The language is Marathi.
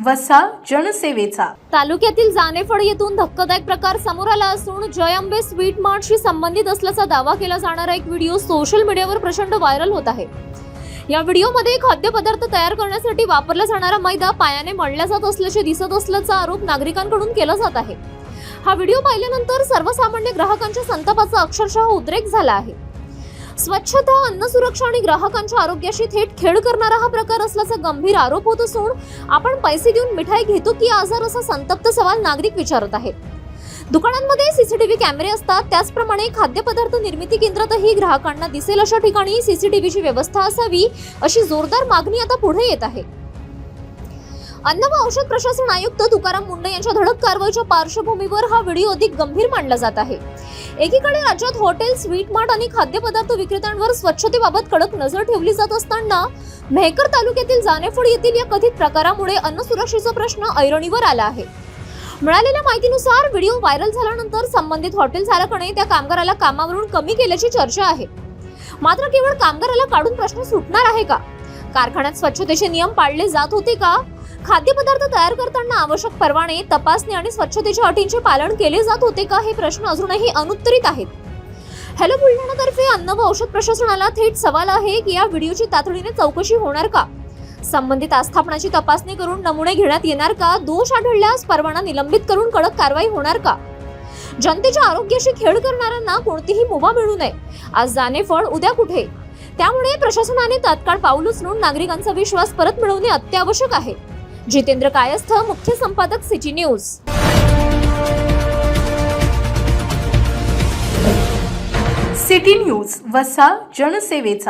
वसा जनसेवेचा. तालुक्यातील जानेफळ येथून धक्कादायक प्रकार समोर आला असून जय अंबे स्वीट मार्टशी संबंधित असल्याचा दावा केला जाणारा एक व्हिडिओ सोशल मीडियावर प्रचंड व्हायरल होत आहे. या व्हिडिओमध्ये खाद्यपदार्थ तयार करण्यासाठी वापरला जाणारा मैदा पायाने मळला जात असल्याचे दिसत असल्याचा आरोप नागरिकांकडून केला जात आहे. हा व्हिडिओ पाहिल्यानंतर सर्वसामान्य ग्राहकांच्या संतापाचा अक्षरशः उद्रेक झाला आहे. स्वच्छता, अन्न सुरक्षा आणि ग्राहकांच्या आरोग्याशी थेट खेळ करणारा हा प्रकार असल्याचा गंभीर आरोप होत असून आपण पैसे देऊन मिठाई घेतो की आजार असा संतप्त सवाल नागरिक विचारत आहेत. दुकानांमध्ये सीसीटीव्ही कॅमेरे असतात, त्याचप्रमाणे खाद्यपदार्थ निर्मिती केंद्रातही ग्राहकांना दिसेल अशा ठिकाणी सीसीटीव्हीची व्यवस्था असावी अशी जोरदार मागणी आता पुढे येत आहे. अन्न व औषध प्रशासन आयुक्त तुकाराम मुंडे यांच्या धडक कारवाईच्या पार्श्वभूमीवर हा व्हिडिओ अधिक गंभीर मानला जात आहे. एकीकडे राज्यात हॉटेल, स्वीट मार्ट आणि खाद्यपदार्थ विक्रेत्यांवर स्वच्छतेबाबत कडक नजर ठेवली जात असताना मेहकर तालुक्यातील जानेफळ येथील या कथित प्रकारामुळे अन्न सुरक्षेचा प्रश्न ऐरणीवर आला आहे. मिळालेल्या माहितीनुसार व्हिडिओ व्हायरल झाल्यानंतर संबंधित हॉटेल चालकाने त्या कामगाराला कामावरून कमी केल्याची चर्चा आहे. मात्र केवळ कामगाराला काढून प्रश्न सुटणार आहे का? कारखान्यात स्वच्छतेचे नियम पाळले जात होते का? खाद्यपदार्थ तयार करताना आवश्यक परवाने, तपासणी आणि स्वच्छतेच्या अटींचे पालन केले जात होते का? हे प्रश्न अजूनही अनुत्तरित आहेत. हॅलो बुलढाणातर्फे अन्न व औषध प्रशासनाला थेट सवाल आहे की या व्हिडिओची तातडीने चौकशी होणार का? संबंधित आस्थापनाची तपासणी करून नमुने घेण्यात येणार का? दोष आढळल्यास परवाना निलंबित करून कडक कारवाई होणार का? जनतेच्या आरोग्याशी खेळ करणाऱ्यांना कोणतीही मुभा मिळू नये. आज जानेफळ, उद्या कुठे? त्यामुळे प्रशासनाने तात्काळ पाऊल उचलून नागरिकांचा विश्वास परत मिळवणे अत्यावश्यक आहे. जितेंद्र कायस्थ, मुख्य संपादक, सिटी न्यूज. सिटी न्यूज, वसा जनसेवेचा.